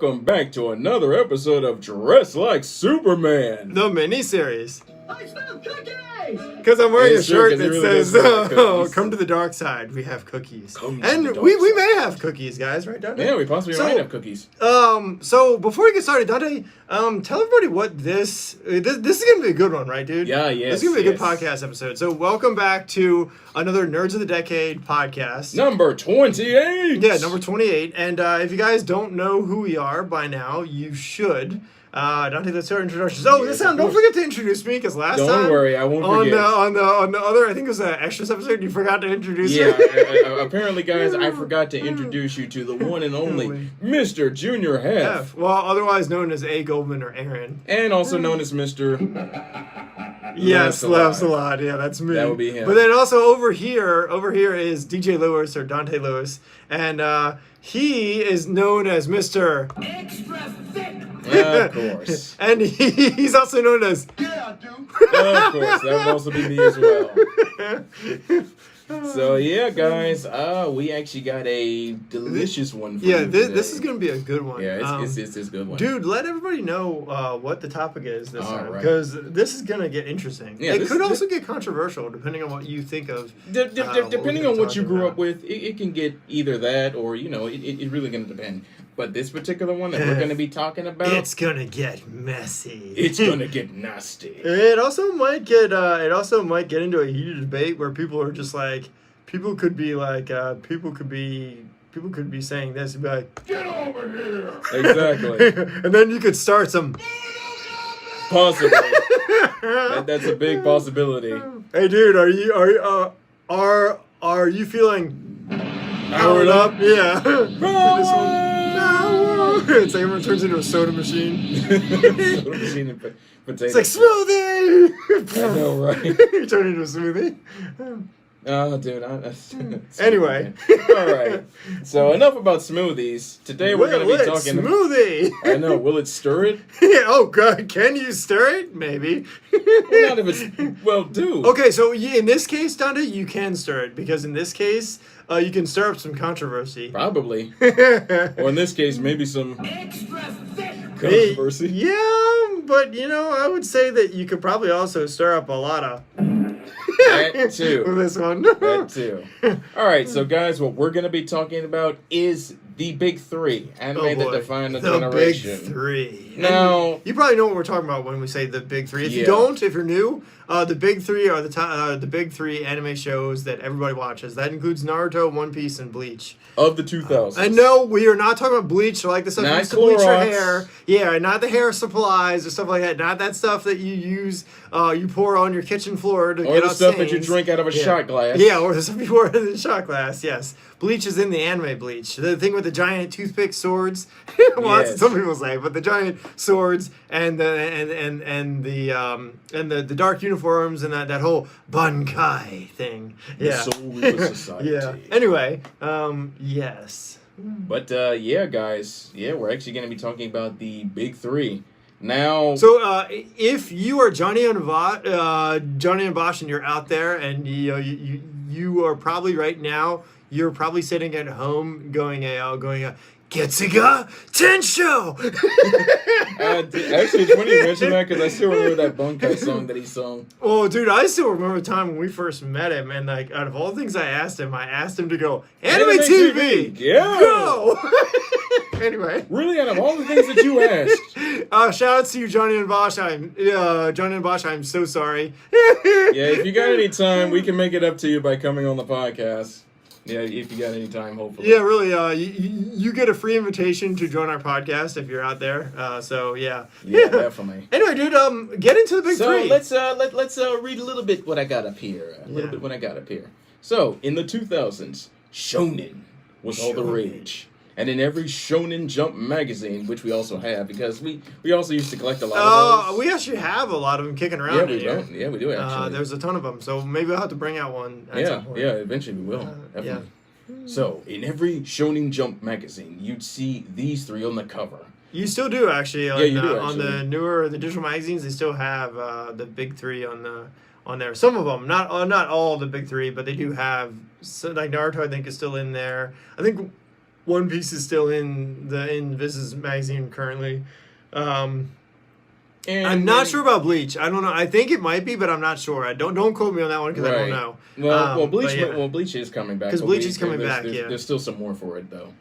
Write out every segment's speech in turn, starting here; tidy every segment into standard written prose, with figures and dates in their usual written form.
welcome back to another episode of Dress Like Superman. The miniseries. I smell cookies! Because I'm wearing a shirt that really says, come to the dark side, we have cookies. And we may have cookies, guys, right, Dante? Yeah, we possibly might have cookies. So before we get started, Dante, tell everybody what this is going to be a good one, right, dude? Yeah, yes. This is going to be a good podcast episode. So welcome back to another Nerds of the Decade podcast. Number 28! Yeah, number 28. And if you guys don't know who we are by now, you should. Dante, let's start introductions. Oh, this time, don't forget to introduce me, because last time... Don't worry, I won't forget. On the other, I think it was an extras episode, you forgot to introduce me. Yeah, apparently, guys, I forgot to introduce you to the one and only Mr. Junior Hef. Well, otherwise known as A. Goldman or Aaron. And also known as Mr. Yes, laughs a lot. Yeah, that's me. That would be him. But then also over here is DJ Lewis or Dante Lewis, and he is known as Mr. Extra thick! Of course. And he's also known as... Yeah, I do. Of course, that would also be me as well. So yeah, guys, we actually got a delicious one for you this is gonna be a good one. Yeah, it's a good one. Dude, let everybody know what the topic is this time, right. because this is gonna get interesting. Yeah, it could also get controversial depending on what you think of. Depending on what you grew up with, it can get either that or, it really gonna depend. But this particular one that we're gonna be talking about, it's gonna get messy. It's gonna get nasty. It also might get into a heated debate where people are just like, people could be saying this and be like, Get over here! Exactly. and then you could start some. Possibly. That's a big possibility. Hey, dude, are you feeling powered up? Yeah. This one. It's like everyone turns into a soda machine. Soda machine and potato. It's like smoothie. I know, right? You turn into a smoothie. Oh, dude. Anyway. All right. So enough about smoothies. Today we're going to be talking smoothie. I know. Will it stir it? Yeah, oh, God. Can you stir it? Maybe. Well, not if it's... Well, do. Okay, so in this case, Dante, you can stir it. Because in this case, you can stir up some controversy. Probably. Or in this case, maybe some... Extra thick! Controversy. Yeah, but, I would say that you could probably also stir up a lot of... That too. With this one. That too. All right, so guys, what we're going to be talking about is the big three, anime that define the generation. The big three. Now, and you probably know what we're talking about when we say the big three. If you don't, if you're new, the big three are the big three anime shows that everybody watches. That includes Naruto, One Piece, and Bleach. Of the 2000s. I know we are not talking about Bleach, like the stuff you use to bleach your hair. Yeah, not the hair supplies or stuff like that. Not that stuff that you use, you pour on your kitchen floor to get out stains. Or the stuff that you drink out of a shot glass. Yeah, or the stuff you pour out of the shot glass, yes. Bleach is in the anime Bleach. The thing with the giant toothpick swords. Well, that's what some people say, but the giant swords and the dark uniforms and that whole Bankai thing. Yeah. The soulless society. Yeah. Anyway, yes. But yeah, guys, we're actually going to be talking about the big three. Now, so if you are Johnny and Bosch and you're out there and you are probably right now, you're probably sitting at home going Getsuga Tensho. Actually, it's funny you mention that because I still remember that Bunkai song that he sung. Oh, dude, I still remember the time when we first met him, and like out of all the things I asked him to go anime TV. Yeah, go. Anyway, really, out of all the things that you asked, shout out to you, Johnny and Bosch. I'm so sorry. Yeah, if you got any time, we can make it up to you by coming on the podcast. Yeah, if you got any time, hopefully. Yeah, really. You get a free invitation to join our podcast if you're out there. So yeah. Yeah, definitely. Anyway, dude, get into the big three. So let's read a little bit what I got up here. So in the 2000s, shonen was all the rage. And in every Shonen Jump magazine, which we also have, because we also used to collect a lot of those. We actually have a lot of them kicking around. Yeah, we do actually. There's a ton of them, so maybe I'll have to bring out one at some point. Yeah, eventually we will. Definitely. Yeah. So, in every Shonen Jump magazine, you'd see these three on the cover. You still do, actually. Yeah, you do, On the newer, the digital magazines, they still have the big three on there. Some of them, not all the big three, but they do have, like Naruto, I think, is still in there. I think One Piece is still in Viz's magazine currently. And I'm not sure about Bleach. I don't know. I think it might be, but I'm not sure. I don't quote me on that one because I don't know. Bleach is coming back. Because Bleach is coming back. There's still some more for it though.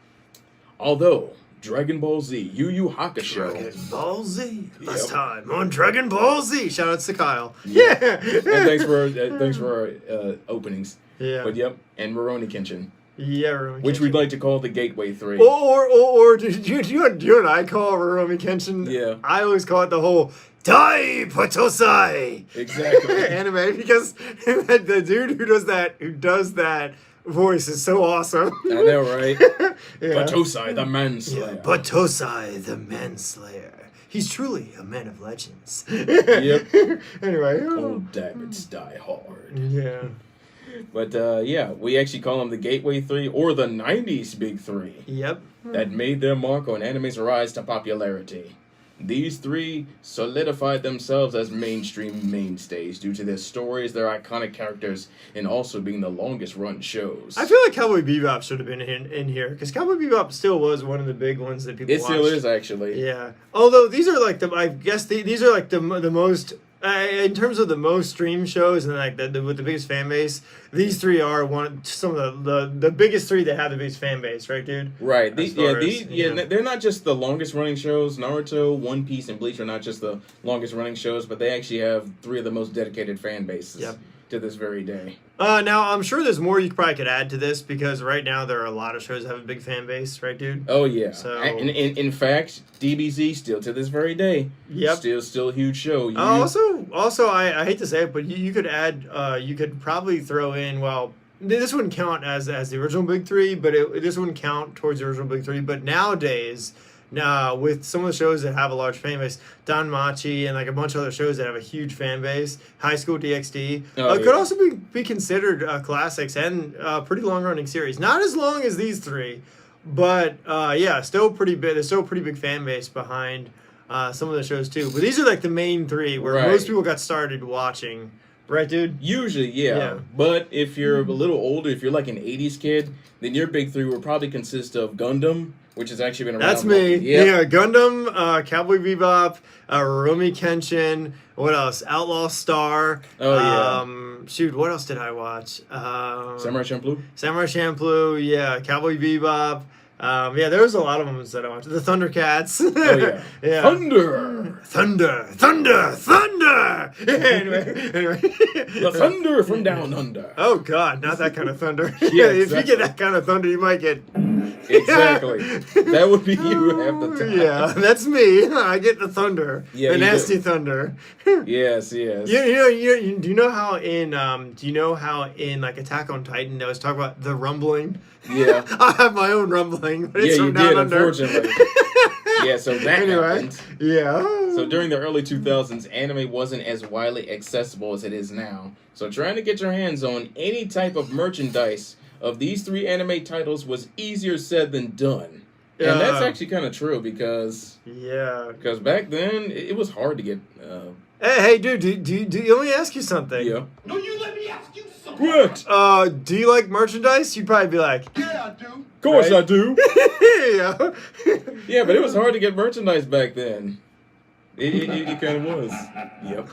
Although Dragon Ball Z, Yu Yu Hakasho. Dragon Ball Z. Last time on Dragon Ball Z. Shout outs to Kyle. Yeah. And thanks for our openings. Yeah. But yep, and Rurouni Kenshin. Yeah, Rurouni Which Kenshin. we'd like to call the Gateway 3. Or do you and I call Rurouni Kenshin? Yeah. I always call it the whole Dai Potosai Exactly. anime because the dude who does that voice is so awesome. I know, right? Yeah. Batosai, the Manslayer. Yeah, Potosai the Manslayer. He's truly a man of legends. Yep. Anyway. Old Davids die hard. Yeah. But yeah, we actually call them the Gateway 3 or the 90s Big 3 Yep. that made their mark on anime's rise to popularity. These three solidified themselves as mainstream mainstays due to their stories, their iconic characters, and also being the longest run shows. I feel like Cowboy Bebop should have been in here because Cowboy Bebop still was one of the big ones that people It watched. still is, actually. Yeah. Although these are like these are like the most in terms of the most streamed shows and like with the biggest fan base. These three are some of the biggest three that have the biggest fan base, right, dude? Right. They're not just the longest running shows. Naruto, One Piece, and Bleach are not just the longest running shows, but they actually have three of the most dedicated fan bases to this very day. Now, I'm sure there's more you probably could add to this because right now there are a lot of shows that have a big fan base, right, dude? Oh, yeah. So, in fact, DBZ still to this very day. Yep. Still a huge show. Also, I hate to say it, but you could add, you could probably throw in, well, this wouldn't count as the original Big Three, but this wouldn't count towards the original Big Three. But nowadays, with some of the shows that have a large fan base, Danmachi and like a bunch of other shows that have a huge fan base, High School DxD, could also be considered classics and pretty long running series. Not as long as these three, but still pretty big. There's still a pretty big fan base behind some of the shows too. But these are like the main three where most people got started watching. Right, dude? Usually, yeah. But if you're a little older, if you're like an 80s kid, then your Big Three will probably consist of Gundam, which has actually been around. That's me. Yeah, Gundam, Cowboy Bebop, Rurouni Kenshin. What else? Outlaw Star. Oh, yeah. Shoot, what else did I watch? Samurai Champloo? Samurai Champloo, yeah. Cowboy Bebop. There was a lot of them that I watched. The Thundercats. Oh, yeah. Yeah. Thunder. anyway. The thunder from down under. Oh, God, not that kind of thunder. Yeah, If you get that kind of thunder, you might get... Exactly. That would be you half the time. Yeah, that's me. I get the thunder. Yeah, the you nasty do. thunder. Yes. Do you know how in like Attack on Titan they was talking about the rumbling? Yeah. I have my own rumbling, but it's Yeah, from you down did, under. unfortunately. Yeah, so that happened. Yeah. So during the early 2000s, anime wasn't as widely accessible as it is now. So trying to get your hands on any type of merchandise of these three anime titles was easier said than done. And that's actually kind of true because back then it was hard to get. Hey, dude, let me ask you something. Yeah. No, you let me ask you something. What? Do you like merchandise? You'd probably be like, Yeah, I do. Of course I do. yeah. Yeah, but it was hard to get merchandise back then. It kind of was. Yep.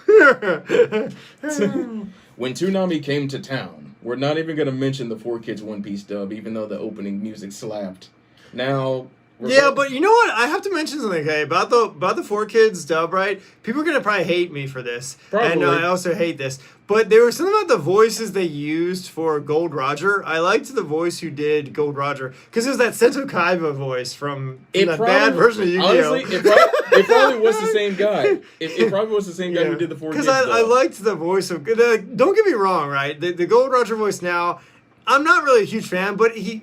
When Toonami came to town, we're not even going to mention the 4Kids One Piece dub, even though the opening music slapped. Now... Yeah, but you know what? I have to mention something, okay, about the 4Kids dub, right? People are gonna probably hate me for this, Probably. and I also hate this. But there was something about the voices they used for Gold Roger. I liked the voice who did Gold Roger because it was that Seto Kaiba voice from that bad version of Yu-Gi-Oh. Honestly, it probably was the same guy. It probably was the same guy who did the 4Kids Because dub. I liked the voice of. Don't get me wrong, right? The Gold Roger voice now. I'm not really a huge fan, but he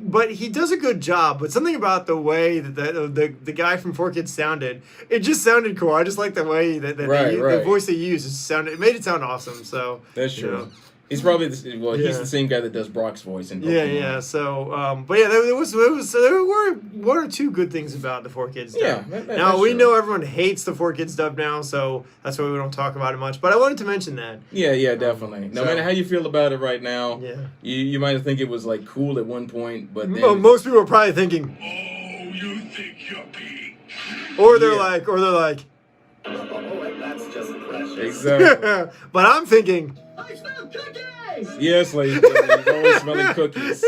does a good job. But something about the way that the guy from 4Kids sounded, it just sounded cool. I just like the way that the voice they used. It made it sound awesome. So That's true. He's probably he's the same guy that does Brock's voice in Pokemon. Yeah. So, but yeah, there were one or two good things about the 4Kids dub. Yeah, now we know everyone hates the 4Kids dub now, so that's why we don't talk about it much. But I wanted to mention that. Yeah, definitely. No matter how you feel about it right now, you might think it was like cool at one point, but then most people are probably thinking, Oh, you think you're big? or they're like, Oh, that's just precious. exactly. but I'm thinking. I smell cookies! Yes, ladies and gentlemen, you're always smelling cookies.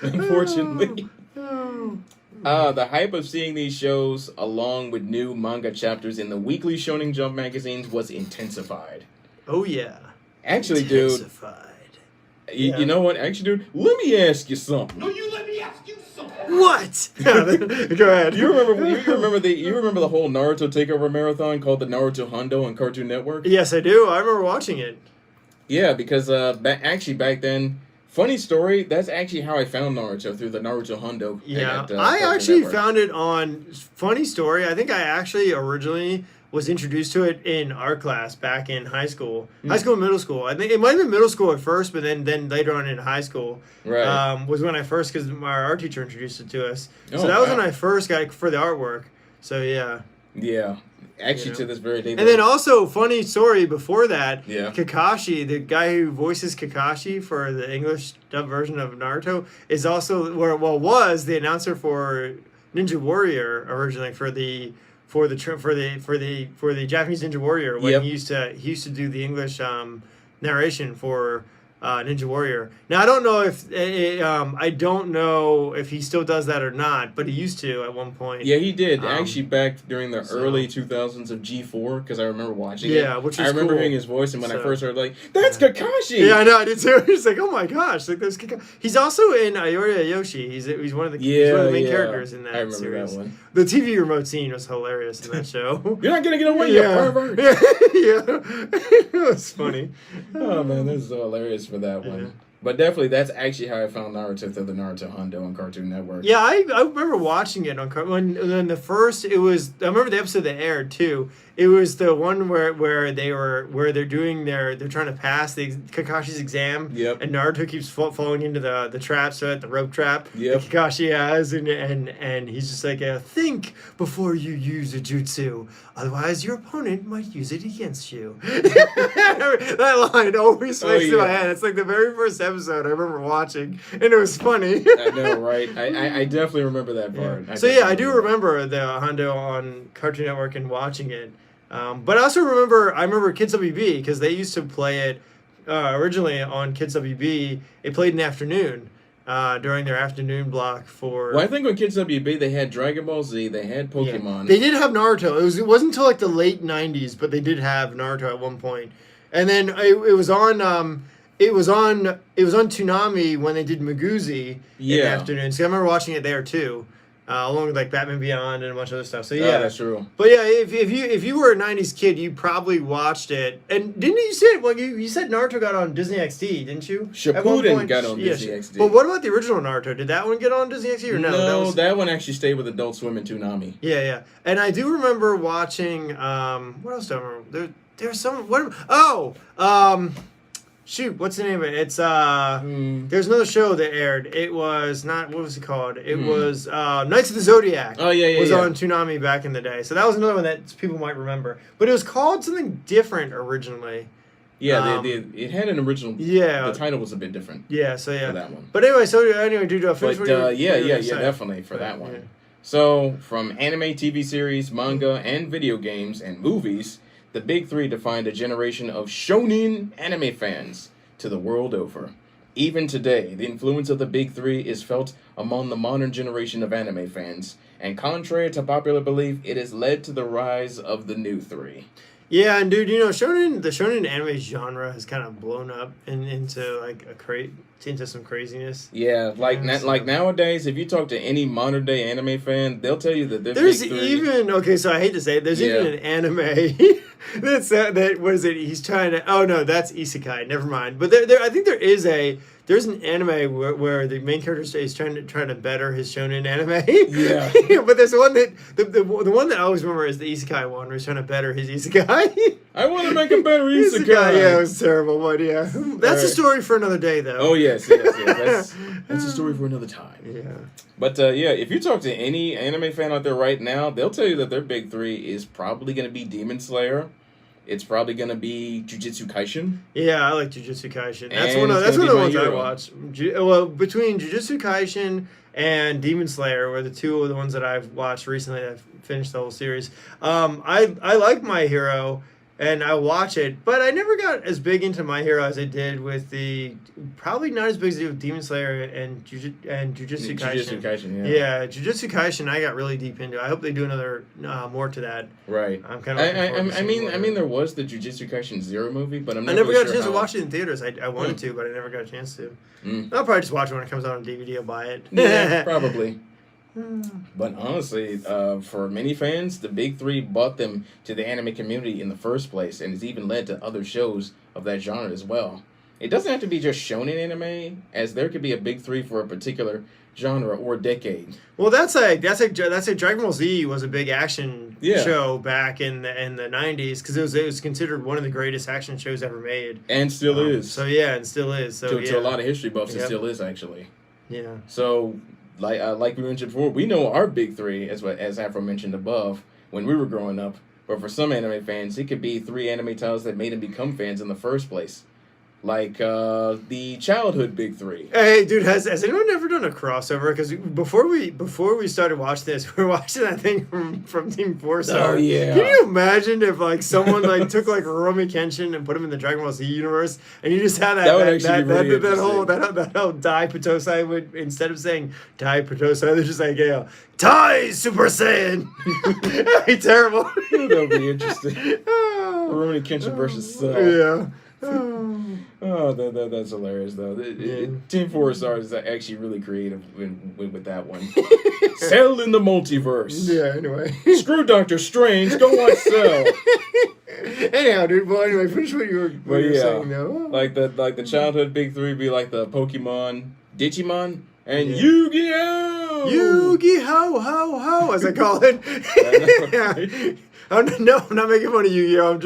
Unfortunately. The hype of seeing these shows along with new manga chapters in the weekly Shonen Jump magazines was intensified. Oh yeah. Actually, dude. You know what? Actually, dude, let me ask you something. No, you let me ask you something. What? Go ahead. You remember the whole Naruto takeover marathon called the Naruto Hundo on Cartoon Network? Yes, I do. I remember watching it. Yeah, because back then, funny story, that's actually how I found Naruto, through the Naruto Hundo. Yeah, Cartoon I actually Network. found it on, funny story, I think I actually originally was introduced to it in art class back in high school. High school and middle school. I think it might have been middle school at first, but then later on in high school was when I first, because my art teacher introduced it to us. So that was when I first got for the artwork. So yeah. Yeah. Actually, to this very day. And then also, funny story before that, Yeah. Kakashi, the guy who voices Kakashi for the English dub version of Naruto, is also, was the announcer for Ninja Warrior originally for the Japanese Ninja Warrior when he used to do the English narration for Ninja Warrior. Now I don't know if he still does that or not, but he used to at one point. Yeah, he did. Actually, back during the early 2000s of G4, because I remember watching it. Yeah, which was I remember cool. hearing his voice, and when I first heard, like, that's Kakashi! Yeah, I know, I did too. He's like, oh my gosh, like there's Kakashi. He's also in Ayori Yoshi. He's one of the main characters in that series. I remember that one. The TV remote scene was hilarious in that show. You're not gonna get away, you pervert! Yeah, it was funny. Oh man, this is so hilarious for that one. But definitely, that's actually how I found Naruto, through the Naruto Hundo on Cartoon Network. Yeah, I remember watching it on when the first I remember the episode that aired too. It was the one where they're trying to pass the Kakashi's exam. Yep. And Naruto keeps falling into the trap, the rope trap. Yep. That Kakashi has, and he's just like, think before you use a jutsu, otherwise your opponent might use it against you. That line always sticks in my head. It's like the very first episode I remember watching, and it was funny. I know, right? I definitely remember that part. Yeah. I do remember the Hondo on Cartoon Network and watching it. But I also remember Kids WB, because they used to play it originally on Kids WB. It played in the afternoon during their afternoon block for. Well, I think on Kids WB they had Dragon Ball Z, they had Pokemon. Yeah. They did have Naruto. It wasn't until like the late '90s, but they did have Naruto at one point. And then it was on Toonami when they did Maguzi in the afternoons. So I remember watching it there too. Along with like Batman Beyond and a bunch of other stuff. So yeah, that's true. But yeah, if you were a '90s kid, you probably watched it. And didn't you say it? Well, you said Naruto got on Disney XD, didn't you? Shippuden got on Disney XD. But what about the original Naruto? Did that one get on Disney XD or no? No, that one actually stayed with Adult Swim and Toonami. Yeah. And I do remember watching. What else do I remember? There's some. Shoot, what's the name of it? It's there's another show that aired. It was not, what was it called? It was Knights of the Zodiac. Oh yeah. Was on Toonami back in the day. So that was another one that people might remember. But it was called something different originally. Yeah, it had an original. Yeah, the title was a bit different. Yeah, so for that one. But anyway, do finish. But definitely for that one. Yeah. So from anime, TV series, manga, and video games and movies, the big three defined a generation of shonen anime fans to the world over. Even today, the influence of the big three is felt among the modern generation of anime fans, and contrary to popular belief, it has led to the rise of the new three. Yeah, and dude, the shonen anime genre has kind of blown up into like into some craziness. Yeah, like nowadays, if you talk to any modern day anime fan, they'll tell you that there's even so I hate to say it, there's even an anime that what is it? He's trying to. Oh no, that's isekai. Never mind. But there I think there is a there's an anime where the main character is trying to better his shonen anime. Yeah. But there's one that the one that I always remember is the isekai one, where he's trying to better his isekai. I want to make a better isekai. Yeah, it was terrible, but yeah, that's a story for another day, though. Oh yes. That's a story for another time. Yeah. But if you talk to any anime fan out there right now, they'll tell you that their big three is probably going to be Demon Slayer. It's probably going to be Jujutsu Kaisen. Yeah, I like Jujutsu Kaisen. That's And one of it's the gonna be ones My I Hero. watch. Well, between Jujutsu Kaisen and Demon Slayer were the two of the ones that I've watched recently. I've finished the whole series. I like My Hero, and I watch it, but I never got as big into My Hero as I did with probably not as big as I did with Demon Slayer and Jujutsu Kaisen. Jujutsu Kaisen, Yeah, Jujutsu Kaisen I got really deep into. I hope they do another more to that. Right. I'm kind of looking forward to seeing I mean, there was the Jujutsu Kaisen Zero movie, but I'm I not never really got a sure chance to how- watch it in theaters. I wanted to, but I never got a chance to. Mm. I'll probably just watch it when it comes out on DVD. I'll buy it. Yeah, probably. But honestly, for many fans, the big three brought them to the anime community in the first place, and it's even led to other shows of that genre as well. It doesn't have to be just shonen anime, as there could be a big three for a particular genre or decade. Well, that's like Dragon Ball Z was a big action show back in the 90s because it was considered one of the greatest action shows ever made, And still is. So yeah, and still is. So to a lot of history buffs, it Yep. still is actually. yeah. So, like we mentioned before, we know our big three, as Afro mentioned above, when we were growing up. But for some anime fans, it could be 3 anime titles that made them become fans in the first place. Like the childhood big three. Hey, dude, has anyone ever done a crossover? Because before we started watching this, we were watching that thing from Team 4-Star. Oh, yeah. Can you imagine if like someone like took like Rurouni Kenshin and put him in the Dragon Ball Z universe, and you just had That would actually be really that whole interesting. Dai Patosai would, instead of saying Dai Patosai, they're just like Tai Super Saiyan. That'd be terrible. That would be interesting. Rurouni Kenshin versus Cell. Yeah. Oh, that's hilarious, though. Team 4-Star is actually really creative with that one. Cell in the multiverse. Yeah, anyway. Screw Doctor Strange, go watch Cell. Anyhow, dude. Well, anyway, finish what you were saying, though. Like the childhood big three be like the Pokemon, Digimon, and Yu-Gi-Oh! Yu-Gi-Ho, ho, ho, as I call it. Yeah. I'm not making fun of Yu-Gi-Oh! I'm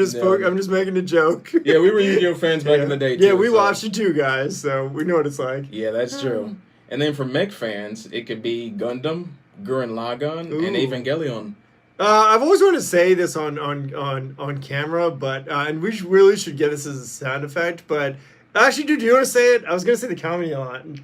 just making a joke. Yeah, we were Yu-Gi-Oh! fans back in the day, too. Yeah, we so. watched it too, guys, so we know what it's like. Yeah, that's true. And then for mech fans, it could be Gundam, Gurren Lagann, and Evangelion. I've always wanted to say this on camera, but and we really should get this as a sound effect. But actually, dude, do you want to say it? I was gonna say the comedy line.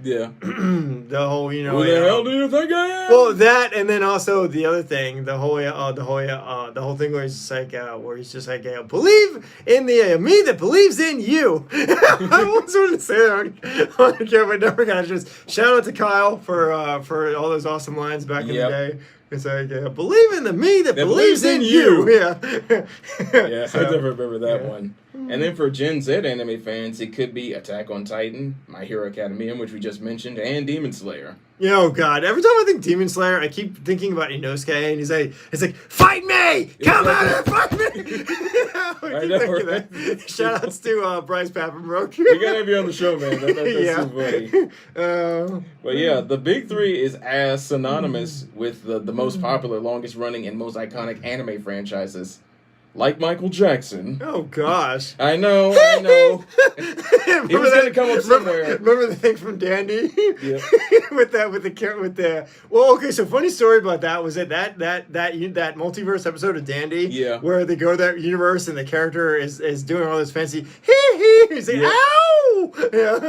Yeah. The whole, Who the hell do you think I am? Well, that, and then also the other thing, the whole thing where he's just like, believe in the me that believes in you. I always wanted to say that on camera, but never got a chance. Shout out to Kyle for all those awesome lines back in the day. It's like, believe in the me that believes in you. Yeah. Yeah, I never remember that one. And then for Gen Z anime fans, it could be Attack on Titan, My Hero Academia, which we just mentioned, and Demon Slayer. Oh God! Every time I think Demon Slayer, I keep thinking about Inosuke, and it's like, fight me! Come out and fight me! I know, right? Shout outs to Bryce Papenbrook. We gotta have you on the show, man. That's so funny. But yeah, the big three is as synonymous with the most popular, longest running, and most iconic anime franchises. Like Michael Jackson. Oh gosh! I know. He was gonna come up somewhere. Remember the thing from Dandy? Yeah. with the well, okay. So funny story about that was that multiverse episode of Dandy. Yeah. Where they go to that universe and the character is doing all this fancy he's like, ow! Yeah.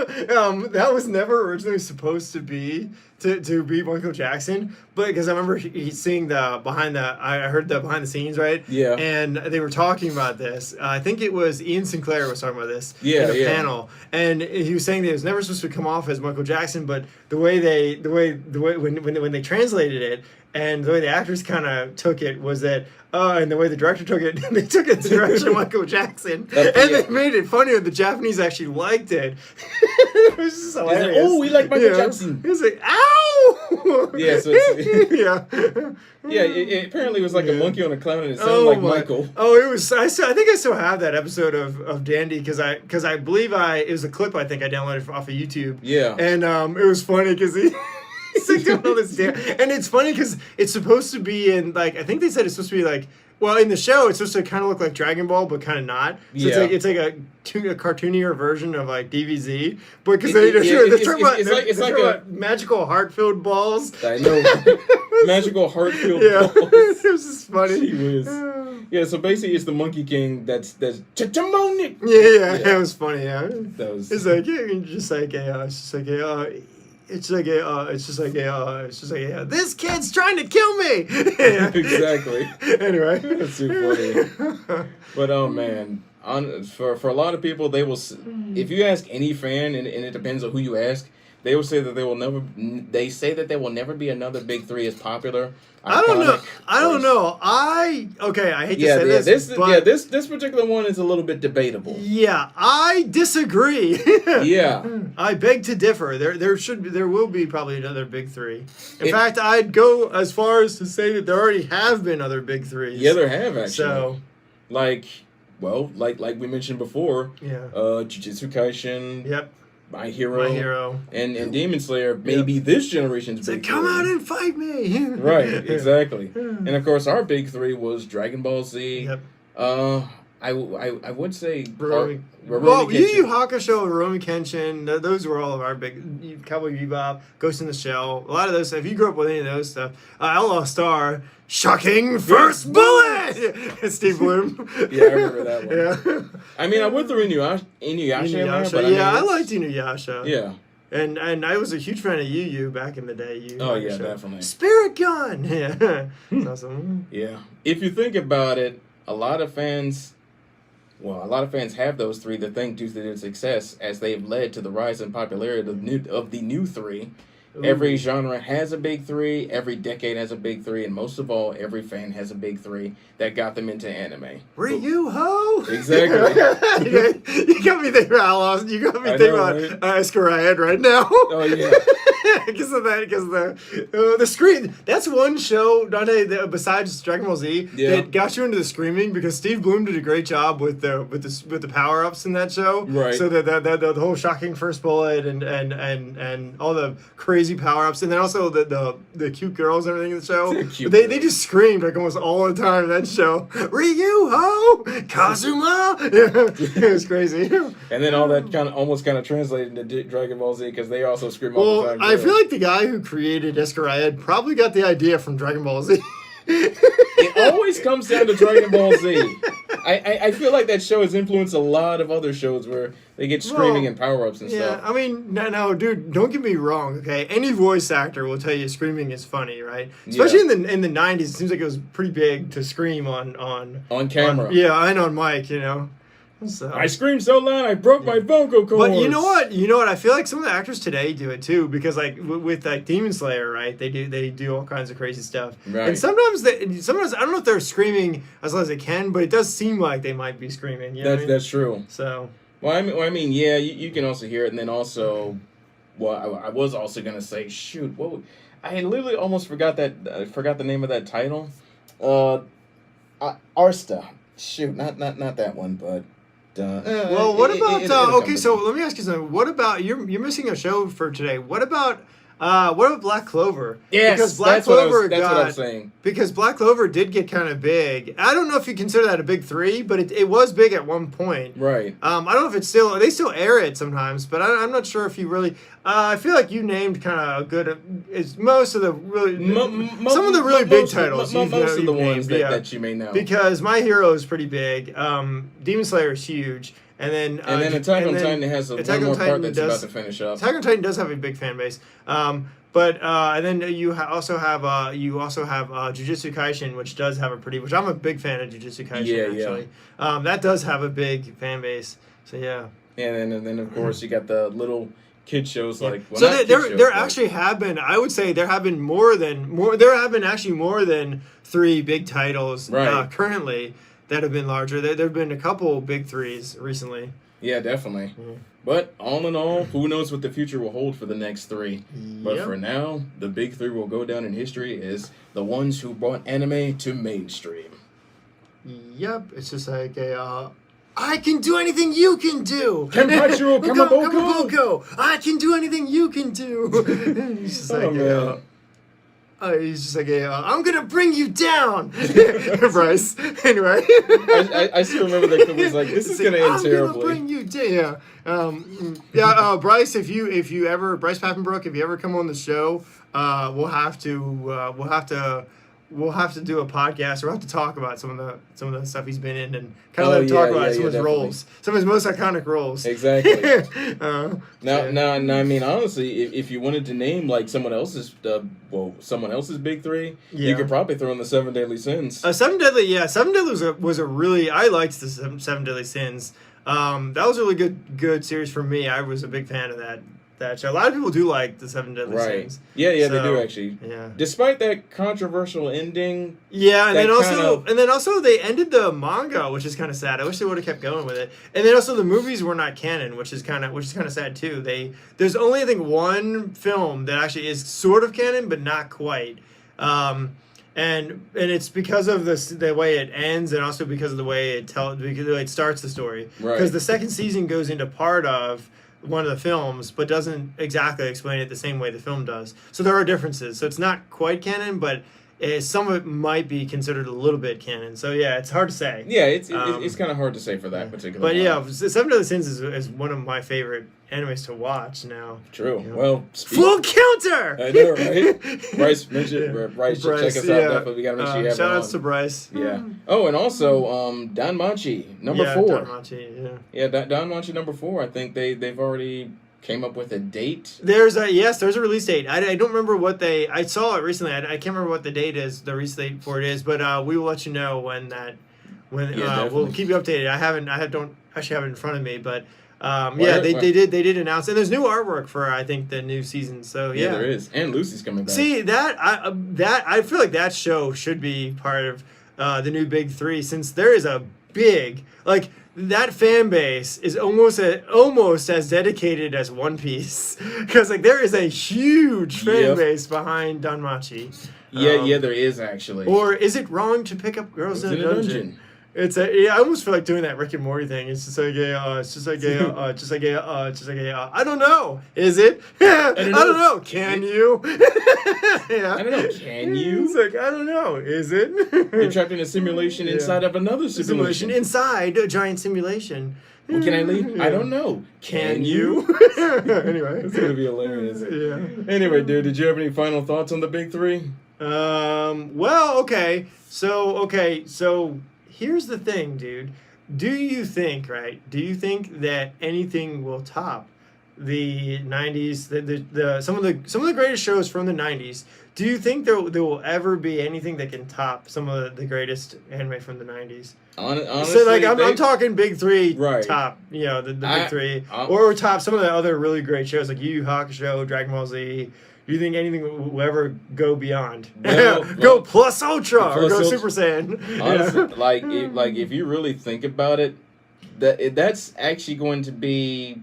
That was never originally supposed to be be Michael Jackson, but because I remember he's seeing I heard the behind the scenes, right? Yeah. And they were talking about this. I think it was Ian Sinclair was talking about this in a panel, and he was saying that it was never supposed to come off as Michael Jackson, but the way when they translated it and the way the actors kind of took it was that. And the way the director took it, they took it in the direction of Michael Jackson, and they made it funnier. The Japanese actually liked it. It was just hilarious. Like, we like Michael Jackson. He was like, ow! Yeah, so yeah. Yeah, it apparently was like a monkey on a clown, and it sounded like Michael. Oh, it was. I think I still have that episode of Dandy because I believe it was a clip I think I downloaded off of YouTube. Yeah, and it was funny because he's like doing all this dance, and it's funny because it's supposed to be in like I think they said it's supposed to be like. Well, in the show, it's supposed to kind of look like Dragon Ball, but kind of not. So it's like a cartoonier version of like DBZ, but because they're talking about magical heart-filled balls. I know, magical heart-filled balls. It was just funny. She was. Yeah, so basically, it's the Monkey King. That's Chichamonik. Yeah, it was funny. Yeah, that was. It's like it's just like this kid's trying to kill me. Exactly. Anyway, that's too funny. But oh man, for a lot of people, they will. If you ask any fan, and it depends on who you ask, they will say that they will never. They say that there will never be another big three as popular. I don't know. I hate to say this. But this particular one is a little bit debatable. Yeah, I disagree. Yeah, I beg to differ. There will be probably another big three. In fact, I'd go as far as to say that there already have been other big threes. Yeah, there have actually. So, like we mentioned before. Yeah. Jujutsu Kaisen. Yep. My Hero, and Demon Slayer, maybe this generation's big come three. out and fight me. Right, exactly. And of course, our big three was Dragon Ball Z. Yep. I would say Yu Yu Hakasho, Rurouni Kenshin. Those were all of our big. Cowboy Bebop, Ghost in the Shell. A lot of those. If you grew up with any of those stuff, Outlaw Star. Shocking first bullet! Steve Bloom. Yeah, I remember that one. Yeah. I mean, I went through Inuyasha But I liked Inuyasha. Yeah. And I was a huge fan of Yu Yu back in the day. Yeah, definitely. Spirit Gun! Yeah. Awesome. Yeah. If you think about it, a lot of fans have those three that think due to their success as they've led to the rise in popularity of the new three. Ooh. Every genre has a big three, every decade has a big three, and most of all, every fan has a big three that got them into anime. Ryu-ho! Exactly. You got me thinking about Outlaws. You got me thinking about Escarad right now. Oh, yeah. Because of the scream. That's one show, Dante, besides Dragon Ball Z, that got you into the screaming because Steve Bloom did a great job with the power ups in that show. Right. So the whole shocking first bullet and all the crazy power ups, and then also the cute girls and everything in the show. They just screamed like almost all the time in that show. Ryu-ho! Kazuma! Yeah, it was crazy. And then all that almost translated into Dragon Ball Z because they also scream all the time. I feel like the guy who created Escarad probably got the idea from Dragon Ball Z. It always comes down to Dragon Ball Z. I feel like that show has influenced a lot of other shows where they get screaming and power-ups and stuff. Yeah, I mean, no, dude, don't get me wrong, okay? Any voice actor will tell you screaming is funny, right? Especially in the 90s, it seems like it was pretty big to scream on camera. And on mic, So. I screamed so loud I broke my vocal cords. But you know what? I feel like some of the actors today do it too because like with like Demon Slayer, right? They do all kinds of crazy stuff. Right. And sometimes I don't know if they're screaming as loud as they can, but it does seem like they might be screaming. That's true. So. Well, I mean, yeah, you can also hear it, and then also, I was also gonna say, shoot, I literally almost forgot the name of that title. Arsta. Shoot, not that one, but. Well, what about okay? So let me ask you something. What about you're missing a show for today? What about Black Clover? Yes, because that's what I'm saying. Because Black Clover did get kind of big. I don't know if you consider that a big three, but it was big at one point. Right. I don't know if they still air it sometimes, but I'm not sure if you really. I feel like you named kind of a good. It's most of the really some of the really big titles. Most of the ones that you may know. Because My Hero is pretty big. Demon Slayer is huge. And then Attack on Titan has one more part that's about to finish up. Attack on Titan does have a big fan base. And then you also have Jujutsu Kaisen, which does have which I'm a big fan of Jujutsu Kaisen actually. Yeah. That does have a big fan base. So yeah. And then of course you got the little kid shows like there actually have been, I would say there have been more than 3 big titles currently that have been larger. There have been a couple big threes recently. Yeah, definitely. Mm. But all in all, who knows what the future will hold for the next three. But Yep. for now, the big three will go down in history as the ones who brought anime to mainstream. Yep, it's just like I can do anything you can do. Kenpachi Kamaboko. Kamaboko. I can do anything you can do. He's just like, man. he's just like, I'm gonna bring you down, Bryce. Anyway, I still remember that it was like, this is gonna end I'm terribly. gonna bring you down. Bryce, if you ever, Bryce Papenbrook, if you ever come on the show, we'll have to do a podcast. We'll have to talk about some of the stuff he's been in and kind of talk about some of his roles, some of his most iconic roles. Exactly. Yeah. Now, I mean, honestly, if you wanted to name like someone else's big three, Yeah. you could probably throw in the Seven Deadly Sins. Seven Deadly was a really, I liked the Seven Deadly Sins. That was a really good series for me. I was a big fan of that show. A lot of people do like the Seven Deadly Right. Sins. Yeah, they So, do actually. Yeah. Despite that controversial ending. Yeah, and That then also they ended the manga, which is kind of sad. I wish they would have kept going with it. And then also the movies were not canon, which is kind of sad too. There's only I think one film that actually is sort of canon, but not quite. And it's because of the way it ends, and also because of the way it starts the story. Right. Because the second season goes into part of one of the films, but doesn't exactly explain it the same way the film does. So there are differences. So it's not quite canon, but some of it might be considered a little bit canon. So yeah, it's hard to say. Yeah, it's kind of hard to say for that particular. But one. yeah, Seven Deadly Sins is one of my favorite animes to watch now. True. Yeah. Well, Full counter. I know, right? Bryce mentioned. Bryce, check us out. Definitely, we gotta make sure you have shout it outs on. to Bryce. Yeah. Oh, and also Don Machi, number Yeah, 4. Danmachi, yeah. Yeah, Don Machi number 4. I think they've already came up with a date. There's a release date. I don't remember what I saw it recently. I can't remember what the date is, the release date for it is, but we will let you know when we'll definitely. keep you updated. I don't actually have it in front of me, but they did announce, and there's new artwork for I think the new season. So Yeah, there is, and Lucy's coming back. See I feel like that show should be part of the new big three, since there is a big that fan base is almost as dedicated as One Piece, because there is a huge fan base behind Danmachi. Yeah, there is actually. Or is it wrong to pick up girls in a dungeon? I almost feel like doing that Rick and Morty thing. It's just like I don't know. Is it? I don't know. Can you? Yeah. I don't know. Can you? It's like, I don't know. Is it? You're trapped in a simulation inside of another simulation. Inside a giant simulation. Well, can I leave? I don't know. Can you? Anyway, it's gonna be hilarious. Yeah. Anyway, dude, did you have any final thoughts on the big three? Well, okay. So here's the thing, dude. Do you think that anything will top the 90s, some of the greatest shows from the 90s? Do you think there will ever be anything that can top some of the greatest anime from the 90s? Honestly, So I'm talking big three Right. top, the big three, I- or top some of the other really great shows like Yu Yu Hakasho, Dragon Ball Z. Do you think anything will ever go beyond? Go plus Ultra or Plus go Ultra. Super Saiyan? Honestly, if you really think about it, that's actually going to be.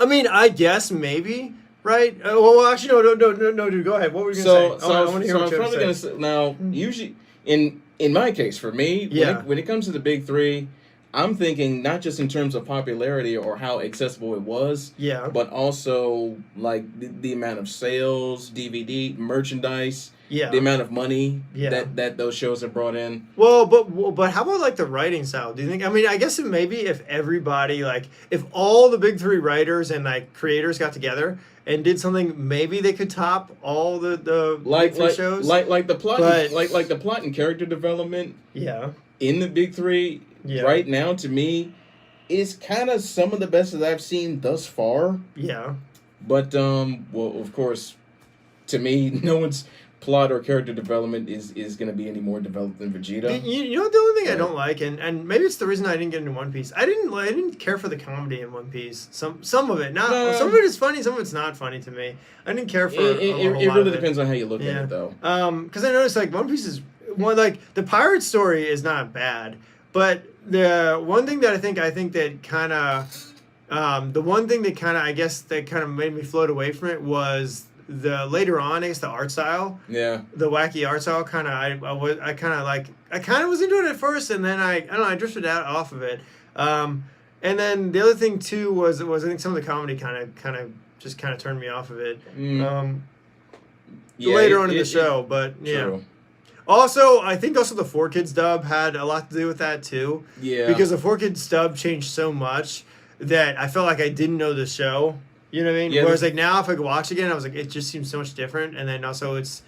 I mean, I guess maybe, right? Well, actually, no, dude, go ahead. What were you going to say? I want to hear what I'm you probably have going to to say. say now. Usually, in my case, for me, Yeah. when it comes to the big three, I'm thinking not just in terms of popularity or how accessible it was, Yeah. but also the amount of sales, DVD, merchandise, Yeah. the amount of money Yeah. that those shows have brought in. Well, but how about the writing style? Do you think? I mean, I guess if everybody if all the big three writers and creators got together and did something, maybe they could top all the big three shows. Like the plot, But- like the plot and character development Yeah. in the big three Yeah. right now, to me, is kind of some of the best that I've seen thus far. Yeah. But well, of course, to me, no one's plot or character development is going to be any more developed than Vegeta. You know the only thing I don't like, and maybe it's the reason I didn't get into One Piece. I didn't care for the comedy in One Piece. Some of it, some of it is funny, some of it's not funny to me. I didn't care for It a whole lot really of depends on how you look at Yeah. it, though. Because I noticed One Piece is the pirate story is not bad, but the one thing that I think that kind of The one thing that kind of made me float away from it was the later on, I guess the art style. Yeah. The wacky art style kind of I kind of was into it at first, and then I don't know, I drifted out off of it. And then the other thing too was I think some of the comedy kind of turned me off of it. Later on in the show, but yeah. True. Also, I think the 4Kids dub had a lot to do with that too. Yeah. Because the 4Kids dub changed so much that I felt like I didn't know the show. You know what I mean? Yeah, Whereas like now, if I could watch again, I was like, it just seems so much different. And then also, it's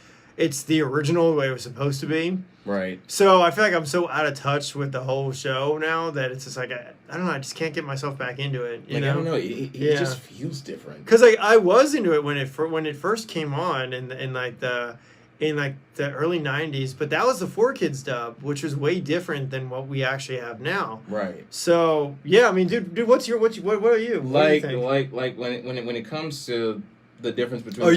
the original the way it was supposed to be. Right. So I feel like I'm so out of touch with the whole show now that it's just like I don't know. I just can't get myself back into it. You know? I don't know. It just feels different. Because like I was into it when it first came on in the early 90s, but that was the 4Kids dub, which was way different than what we actually have now. Right. So yeah, I mean, dude, what are you? What are you? What do you think? Like when it comes to the difference between.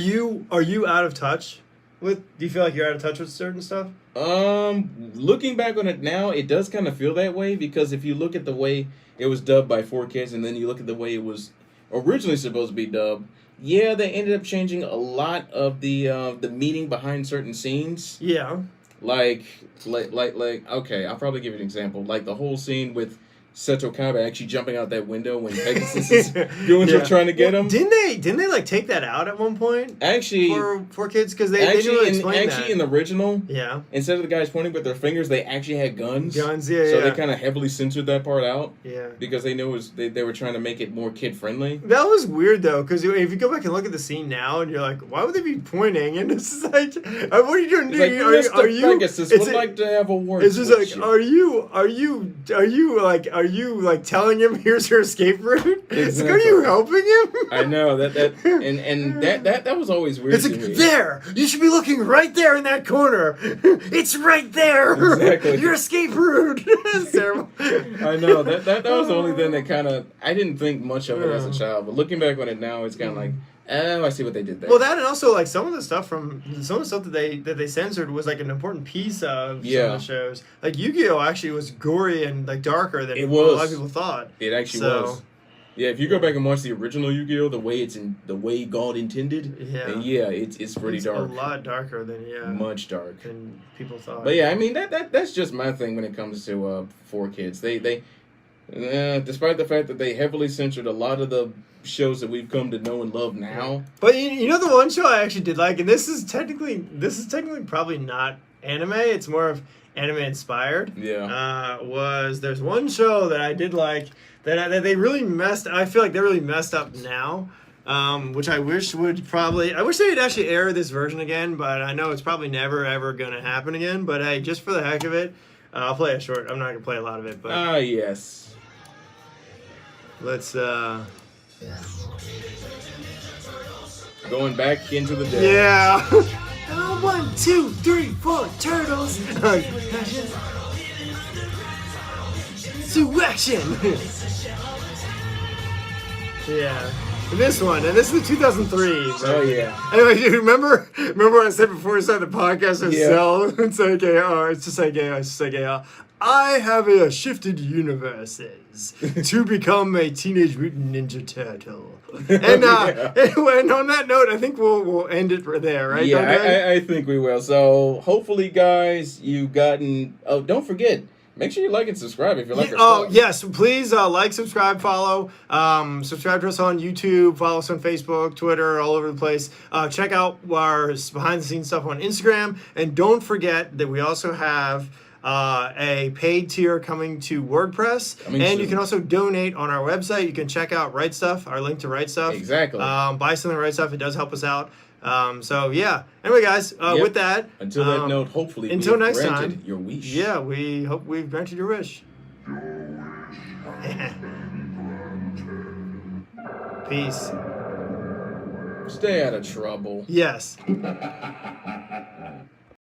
Are you out of touch with? Do you feel like you're out of touch with certain stuff? Looking back on it now, it does kind of feel that way, because if you look at the way it was dubbed by 4Kids, and then you look at the way it was originally supposed to be dubbed. Yeah, they ended up changing a lot of the meaning behind certain scenes. Yeah. Like, okay, I'll probably give you an example. Like the whole scene with Seto Kaba actually jumping out that window when Pegasus is trying to get him. Didn't they like take that out at one point? Actually, for kids, because they didn't really explain that. in the original, yeah, instead of the guys pointing with their fingers, they actually had guns. Yeah. So they kind of heavily censored that part out. Yeah. Because they knew they were trying to make it more kid friendly. That was weird though, because if you go back and look at the scene now, and you're like, why would they be pointing? And it's like, what are you doing? Like, are you? Pegasus would like to have a word. It's just like, are you like telling him here's your escape route? Exactly. Like, are you helping him? I know that was always weird. It's like, there, you should be looking right there in that corner. It's right there. Exactly. Your escape route. It's terrible. I know that was the only thing that kind of I didn't think much of it as a child, but looking back on it now, it's kind of like. Oh, I see what they did there. Well, that and also like some of the stuff that they censored was like an important piece of some of the shows. Like Yu-Gi-Oh actually was gory and like darker than a lot of people thought. It actually was. Yeah, if you go back and watch the original Yu-Gi-Oh, the way God intended, it's pretty dark. A lot darker than much dark than people thought. But yeah, I mean that's just my thing when it comes to 4Kids. They despite the fact that they heavily censored a lot of the shows that we've come to know and love now. But you know the one show I actually did like, and this is technically probably not anime, it's more of anime inspired. Yeah. There's one show that I did like that they really I feel like they really messed up now. Which I wish they'd actually air this version again, but I know it's probably never ever gonna happen again. But hey, just for the heck of it, I'll play a short. I'm not gonna play a lot of it, but yes. Let's going back into the day. Yeah. 1, 2, 3, 4 turtles. To action. Yeah. This one, and this is the 2003. Oh yeah. Anyway, you remember what I said before we started the podcast? It's just like I have shifted universes to become a Teenage Mutant Ninja Turtle. And and on that note, I think we'll end it there, right? Yeah, I think we will. So hopefully, guys, you've gotten. Oh, don't forget. Make sure you like and subscribe if you like our stuff. Oh, yes. Please like, subscribe, follow. Subscribe to us on YouTube. Follow us on Facebook, Twitter, all over the place. Check out our behind-the-scenes stuff on Instagram. And don't forget that we also have a paid tier coming to WordPress. You can also donate on our website. You can check out Right Stuff, our link to Right Stuff. Exactly. Buy something Right Stuff. It does help us out. So yeah. Anyway, guys, with that, until that note, hopefully, until next time, your wish. Yeah, we hope we've granted your wish. Peace. Stay out of trouble. Yes.